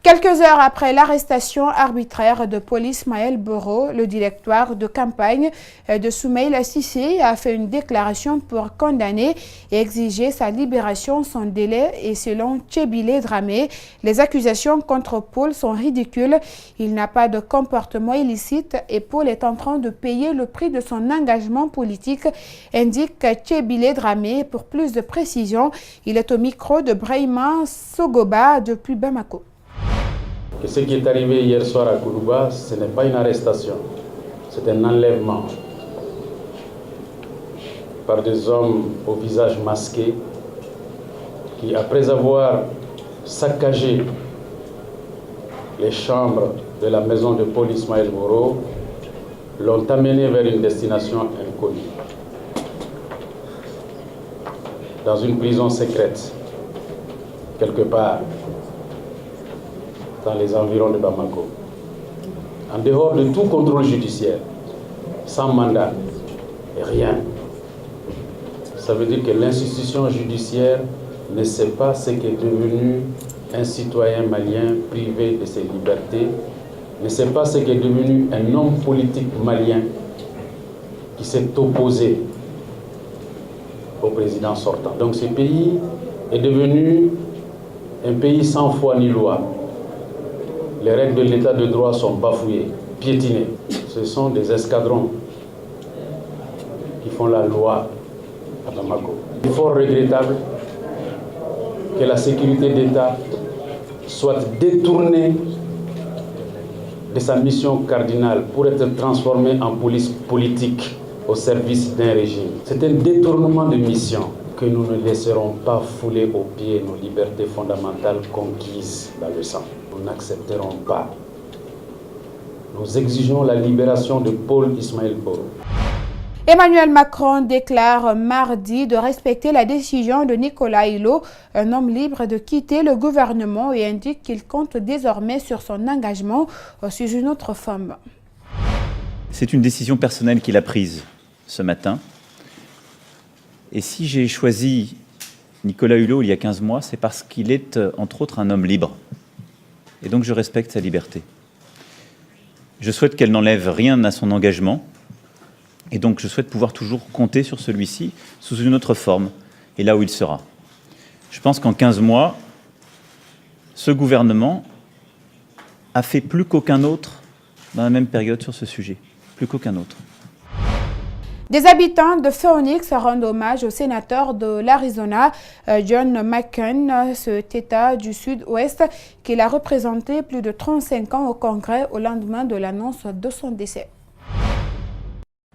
Quelques heures après l'arrestation arbitraire de Paul Ismaël Boro, le directeur de campagne de Soumaïla Cissé a fait une déclaration pour condamner et exiger sa libération sans délai. Et selon Tchébile Dramé, les accusations contre Paul sont ridicules. Il n'a pas de comportement illicite et Paul est en train de payer le prix de son engagement politique, indique Tchébile Dramé. Pour plus de précision, il est au micro de Brahima Sogoba depuis Bamako. Que ce qui est arrivé hier soir à Kourouba, ce n'est pas une arrestation, c'est un enlèvement par des hommes au visage masqué qui, après avoir saccagé les chambres de la maison de Paul Ismaël Boro, l'ont amené vers une destination inconnue, dans une prison secrète, quelque part dans les environs de Bamako, en dehors de tout contrôle judiciaire, sans mandat et rien. Ça veut dire que l'institution judiciaire ne sait pas ce qu'est devenu un citoyen malien privé de ses libertés, ne sait pas ce qu'est devenu un homme politique malien qui s'est opposé au président sortant. Donc ce pays est devenu un pays sans foi ni loi. Les règles de l'état de droit sont bafouées, piétinées. Ce sont des escadrons qui font la loi à Bamako. Il est fort regrettable que la sécurité d'État soit détournée de sa mission cardinale pour être transformée en police politique au service d'un régime. C'est un détournement de mission que nous ne laisserons pas fouler aux pieds nos libertés fondamentales conquises dans le sang. Nous n'accepterons pas. Nous exigeons la libération de Paul Ismaël Boro. Emmanuel Macron déclare mardi de respecter la décision de Nicolas Hulot, un homme libre, de quitter le gouvernement, et indique qu'il compte désormais sur son engagement sur une autre femme. C'est une décision personnelle qu'il a prise ce matin. Et si j'ai choisi Nicolas Hulot il y a 15 mois, c'est parce qu'il est, entre autres, un homme libre. Et donc je respecte sa liberté. Je souhaite qu'elle n'enlève rien à son engagement. Et donc je souhaite pouvoir toujours compter sur celui-ci sous une autre forme, et là où il sera. Je pense qu'en 15 mois, ce gouvernement a fait plus qu'aucun autre dans la même période sur ce sujet. Plus qu'aucun autre. Des habitants de Phoenix rendent hommage au sénateur de l'Arizona, John McCain, cet État du Sud-Ouest qu'il a représenté plus de 35 ans au Congrès au lendemain de l'annonce de son décès.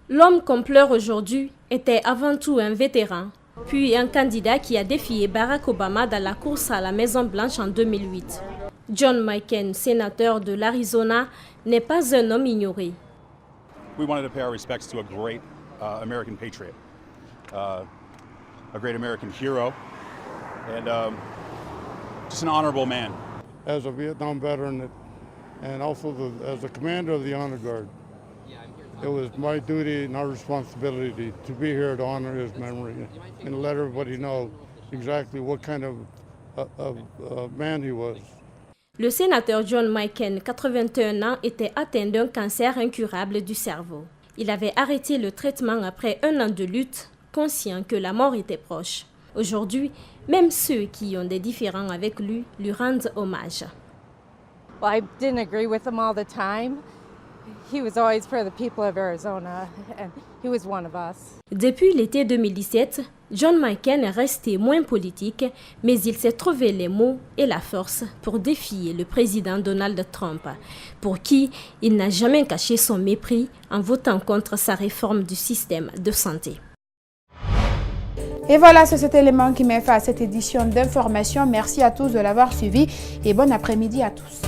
L'homme qu'on pleure aujourd'hui était avant tout un vétéran, puis un candidat qui a défié Barack Obama dans la course à la Maison-Blanche en 2008. John McCain, sénateur de l'Arizona, n'est pas un homme ignoré. We wanted to pay our respects to a great American patriot, a great American hero, and just an honorable man. As a Vietnam veteran and also as the commander of the Honor Guard, it was my duty and our responsibility to be here to honor his memory and let everybody know exactly what kind of man he was. Le sénateur John McCain, 81 ans, était atteint d'un cancer incurable du cerveau. Il avait arrêté le traitement après un an de lutte, conscient que la mort était proche. Aujourd'hui, même ceux qui ont des différends avec lui rendent hommage. Well, I didn't agree with him all the time. He was always for the people of Arizona, and he was one of us. Depuis l'été 2017, John McCain est resté moins politique, mais il s'est trouvé les mots et la force pour défier le président Donald Trump, pour qui il n'a jamais caché son mépris en votant contre sa réforme du système de santé. Et voilà, c'est cet élément qui met fin à cette édition d'information. Merci à tous de l'avoir suivi et bon après-midi à tous.